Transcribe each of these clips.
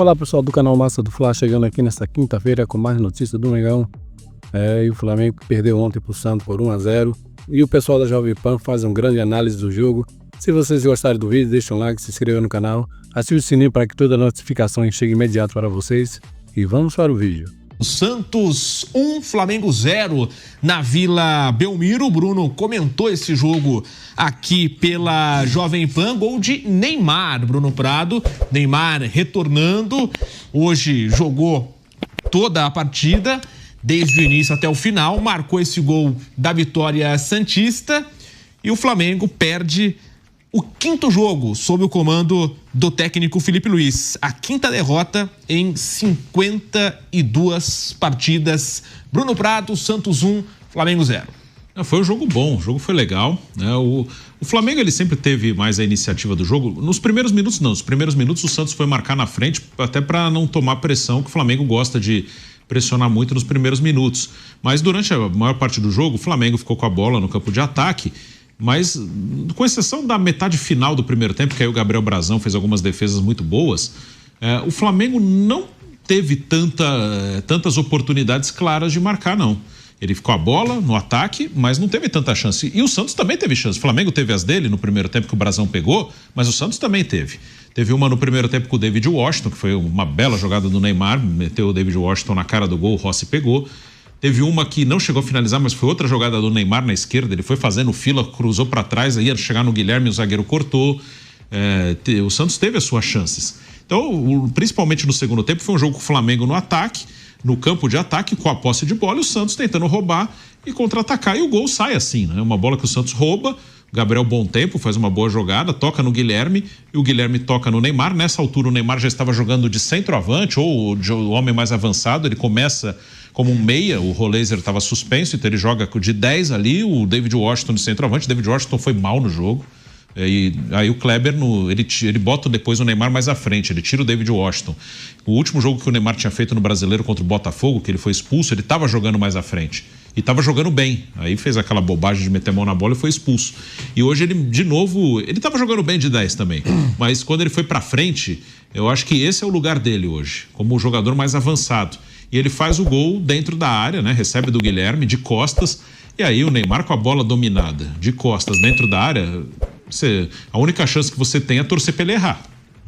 Olá pessoal do canal Massa do Fla, chegando aqui nesta quinta-feira com mais notícias do Mengão. E o Flamengo perdeu ontem pro Santos por 1-0. E o pessoal da Jovem Pan faz uma grande análise do jogo. Se vocês gostarem do vídeo, deixem um like, se inscrevam no canal, ative o sininho para que toda notificação chegue imediato para vocês. E vamos para o vídeo. Santos 1, Flamengo 0 na Vila Belmiro. O Bruno comentou esse jogo aqui pela Jovem Pan. Gol de Neymar, Bruno Prado. Neymar retornando. Hoje jogou toda a partida, desde o início até o final. Marcou esse gol da vitória santista. E o Flamengo perde o quinto jogo sob o comando do técnico Felipe Luiz. A quinta derrota em 52 partidas. Bruno Prado, Santos 1, Flamengo 0. Foi um jogo bom, o jogo foi legal, né? O Flamengo ele sempre teve mais a iniciativa do jogo. Nos primeiros minutos não, nos primeiros minutos o Santos foi marcar na frente até para não tomar pressão, que o Flamengo gosta de pressionar muito nos primeiros minutos. Mas durante a maior parte do jogo o Flamengo ficou com a bola no campo de ataque. Mas, com exceção da metade final do primeiro tempo, que aí o Gabriel Brazão fez algumas defesas muito boas, o Flamengo não teve tantas oportunidades claras de marcar, não. Ele ficou a bola no ataque, mas não teve tanta chance. E o Santos também teve chance. O Flamengo teve as dele no primeiro tempo que o Brazão pegou, mas o Santos também teve. Teve uma no primeiro tempo com o David Washington, que foi uma bela jogada do Neymar, meteu o David Washington na cara do gol, o Rossi pegou. Teve uma que não chegou a finalizar, mas foi outra jogada do Neymar na esquerda. Ele foi fazendo fila, cruzou para trás, aí ia chegar no Guilherme, o zagueiro cortou. O Santos teve as suas chances. Então, principalmente no segundo tempo, foi um jogo com o Flamengo no ataque, no campo de ataque, com a posse de bola, e o Santos tentando roubar e contra-atacar. E o gol sai assim, né? Uma bola que o Santos rouba, o Gabriel Bom Tempo faz uma boa jogada, toca no Guilherme, e o Guilherme toca no Neymar. Nessa altura, o Neymar já estava jogando de centroavante, ou de homem mais avançado. Ele começa como um meia, o Roleiser estava suspenso, então ele joga de 10 ali, o David Washington de centroavante. O David Washington foi mal no jogo. E aí o Kleber, ele bota depois o Neymar mais à frente, ele tira o David Washington. O último jogo que o Neymar tinha feito no Brasileiro contra o Botafogo, que ele foi expulso, ele estava jogando mais à frente. E estava jogando bem. Aí fez aquela bobagem de meter a mão na bola e foi expulso. E hoje ele, de novo, ele estava jogando bem de 10 também. Mas quando ele foi para frente, eu acho que esse é o lugar dele hoje, como o jogador mais avançado. E ele faz o gol dentro da área, né? Recebe do Guilherme, de costas. E aí o Neymar com a bola dominada, de costas, dentro da área, a única chance que você tem é torcer para ele errar.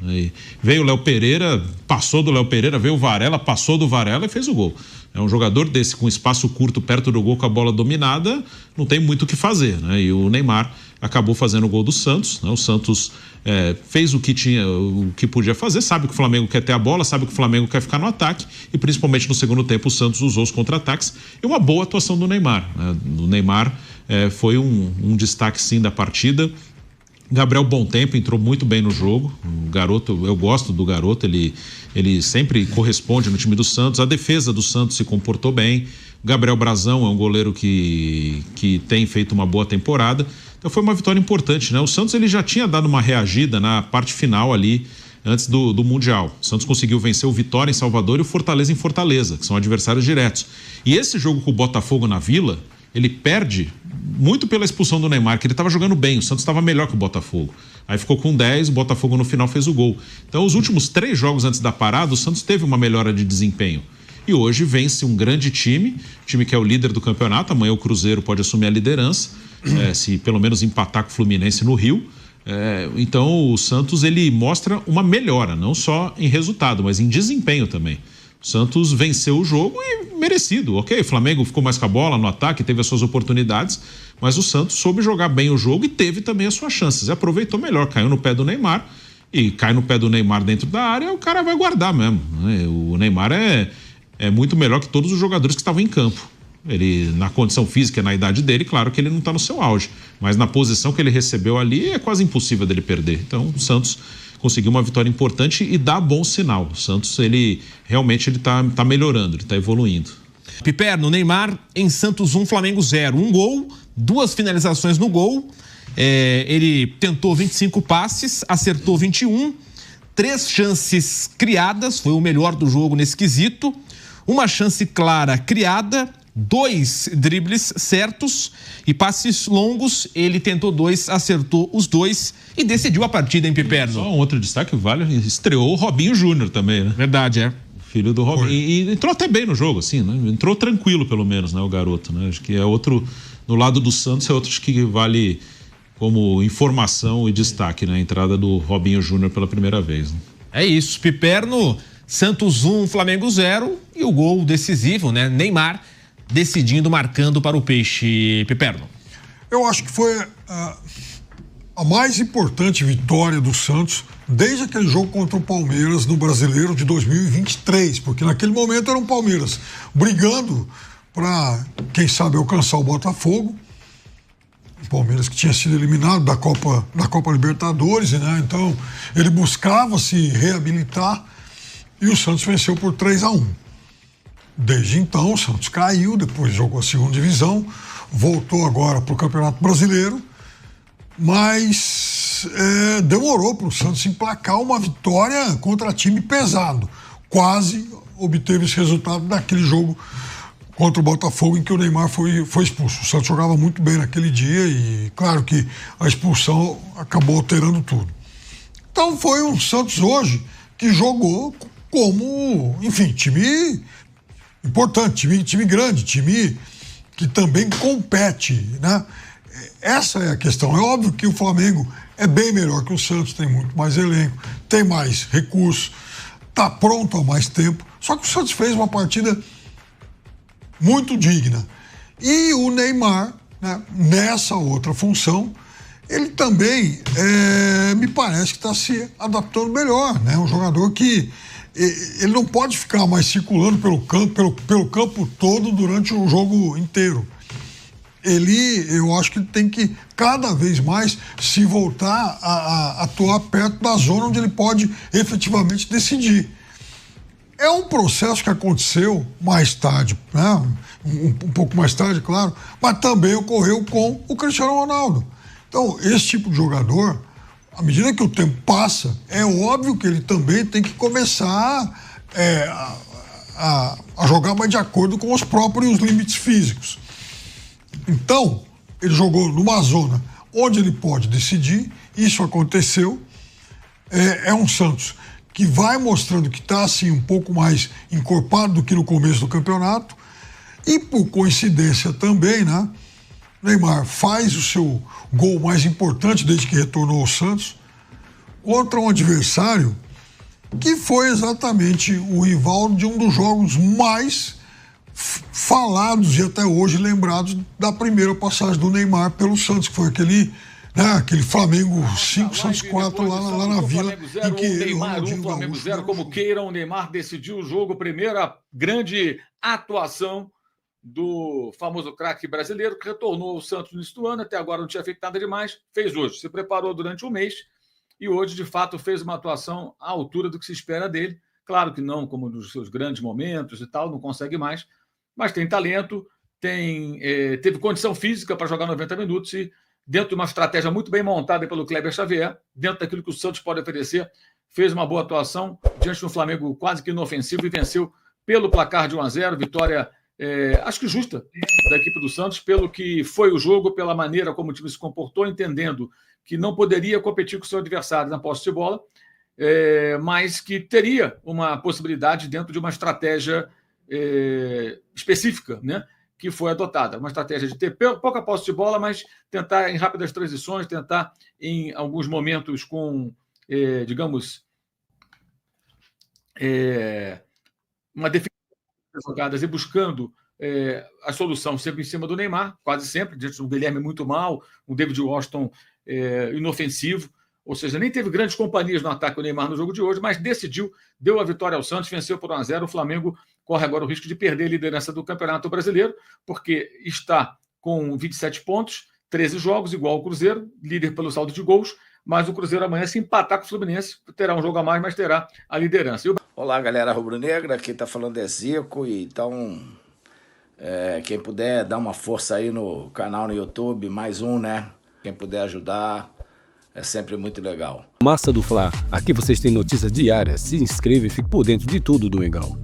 Aí veio o Léo Pereira, passou do Léo Pereira, veio o Varela, passou do Varela e fez o gol. É um jogador desse, com espaço curto perto do gol, com a bola dominada, não tem muito o que fazer, né? E o Neymar acabou fazendo o gol do Santos, né? O Santos fez o que podia fazer, sabe que o Flamengo quer ter a bola, sabe que o Flamengo quer ficar no ataque, e principalmente no segundo tempo o Santos usou os contra-atates, e uma boa atuação do Neymar, né? O Neymar foi um destaque sim da partida. Gabriel Bom Tempo entrou muito bem no jogo. O garoto, eu gosto do garoto, ele sempre corresponde no time do Santos. A defesa do Santos se comportou bem. O Gabriel Brazão é um goleiro que tem feito uma boa temporada. Então foi uma vitória importante, né? O Santos ele já tinha dado uma reagida na parte final ali, antes do Mundial. O Santos conseguiu vencer o Vitória em Salvador e o Fortaleza em Fortaleza, que são adversários diretos. E esse jogo com o Botafogo na Vila, ele perde muito pela expulsão do Neymar, que ele estava jogando bem, o Santos estava melhor que o Botafogo. Aí ficou com 10, o Botafogo no final fez o gol. Então, os últimos 3 jogos antes da parada, o Santos teve uma melhora de desempenho. E hoje vence um grande time que é o líder do campeonato. Amanhã o Cruzeiro pode assumir a liderança, se pelo menos empatar com o Fluminense no Rio. Então, o Santos ele mostra uma melhora, não só em resultado, mas em desempenho também. O Santos venceu o jogo e merecido, ok? O Flamengo ficou mais com a bola no ataque, teve as suas oportunidades, mas o Santos soube jogar bem o jogo e teve também as suas chances. E aproveitou melhor, caiu no pé do Neymar, e cai no pé do Neymar dentro da área, o cara vai guardar mesmo, né? O Neymar é muito melhor que todos os jogadores que estavam em campo. Ele, na condição física, na idade dele, claro que ele não está no seu auge, mas na posição que ele recebeu ali é quase impossível dele perder. Então o Santos conseguiu uma vitória importante e dá bom sinal. O Santos, ele realmente tá melhorando, ele tá evoluindo. Piperno, Neymar em Santos 1, Flamengo 0. Um gol, 2 finalizações no gol. Ele tentou 25 passes, acertou 21. 3 chances criadas, foi o melhor do jogo nesse quesito. Uma chance clara criada, 2 dribles certos e passes longos. Ele tentou 2, acertou os 2 e decidiu a partida em Piperno. Só um outro destaque, estreou o Robinho Júnior também, né? Verdade, é. Filho do Robinho. E entrou até bem no jogo, assim, né? Entrou tranquilo, pelo menos, né, o garoto, né? Acho que é outro, no lado do Santos, é outro que vale como informação e destaque, né? A entrada do Robinho Júnior pela primeira vez, né? É isso, Piperno, Santos 1, Flamengo 0 e o gol decisivo, né? Neymar decidindo, marcando para o Peixe. Piperno. Eu acho que foi a mais importante vitória do Santos desde aquele jogo contra o Palmeiras no Brasileiro de 2023, porque naquele momento era o Palmeiras brigando para, quem sabe, alcançar o Botafogo. O Palmeiras que tinha sido eliminado da Copa Libertadores, né? Então ele buscava se reabilitar e o Santos venceu por 3-1. Desde então o Santos caiu, depois jogou a segunda divisão, voltou agora para o Campeonato Brasileiro, mas demorou para o Santos emplacar uma vitória contra time pesado. Quase obteve esse resultado naquele jogo contra o Botafogo, em que o Neymar foi expulso. O Santos jogava muito bem naquele dia e, claro, que a expulsão acabou alterando tudo. Então foi um Santos hoje que jogou como, enfim, time importante, time grande, time que também compete, né? Essa é a questão. É óbvio que o Flamengo é bem melhor que o Santos, tem muito mais elenco, tem mais recursos, está pronto há mais tempo. Só que o Santos fez uma partida muito digna. E o Neymar, né, nessa outra função, ele também me parece que está se adaptando melhor, né? Um jogador que ele não pode ficar mais circulando pelo campo todo durante o jogo inteiro. Eu acho que ele tem que cada vez mais se voltar a atuar perto da zona onde ele pode efetivamente decidir. É um processo que aconteceu mais tarde, né? Um pouco mais tarde, claro, mas também ocorreu com o Cristiano Ronaldo. Então, esse tipo de jogador, à medida que o tempo passa, é óbvio que ele também tem que começar a jogar mais de acordo com os próprios limites físicos. Então, ele jogou numa zona onde ele pode decidir, isso aconteceu. É um Santos que vai mostrando que está assim, um pouco mais encorpado do que no começo do campeonato. E por coincidência também, né? Neymar faz o seu gol mais importante desde que retornou ao Santos contra um adversário que foi exatamente o rival de um dos jogos mais falados e até hoje lembrados da primeira passagem do Neymar pelo Santos, que foi aquele Flamengo 5, Santos 4 lá na Vila. Em que Neymar 1, Flamengo 0, como queiram, o Neymar decidiu o jogo, primeira grande atuação do famoso craque brasileiro, que retornou ao Santos no início do ano, até agora não tinha feito nada demais, fez hoje, se preparou durante um mês e hoje, de fato, fez uma atuação à altura do que se espera dele. Claro que não como nos seus grandes momentos e tal, não consegue mais, mas tem talento, teve condição física para jogar 90 minutos e, dentro de uma estratégia muito bem montada pelo Kleber Xavier, dentro daquilo que o Santos pode oferecer, fez uma boa atuação diante do Flamengo quase que inofensivo e venceu pelo placar de 1-0, vitória acho que justa da equipe do Santos, pelo que foi o jogo, pela maneira como o time se comportou, entendendo que não poderia competir com o seu adversário na posse de bola, mas que teria uma possibilidade dentro de uma estratégia específica, né, que foi adotada. Uma estratégia de ter pouca posse de bola, mas tentar em rápidas transições, tentar em alguns momentos com, digamos, uma defesa das jogadas e buscando a solução sempre em cima do Neymar, quase sempre, diante de um Guilherme muito mal, um David Washington inofensivo, ou seja, nem teve grandes companhias no ataque o Neymar no jogo de hoje, mas decidiu, deu a vitória ao Santos, venceu por 1-0, o Flamengo corre agora o risco de perder a liderança do Campeonato Brasileiro, porque está com 27 pontos, 13 jogos, igual ao Cruzeiro, líder pelo saldo de gols, mas o Cruzeiro amanhã, se empatar com o Fluminense, terá um jogo a mais, mas terá a liderança. Olá, galera rubro-negra, quem tá falando é Zico, então quem puder dar uma força aí no canal no YouTube, mais um, né? Quem puder ajudar, é sempre muito legal. Massa do Fla, aqui vocês têm notícias diárias, se inscreva e fique por dentro de tudo do Mengão.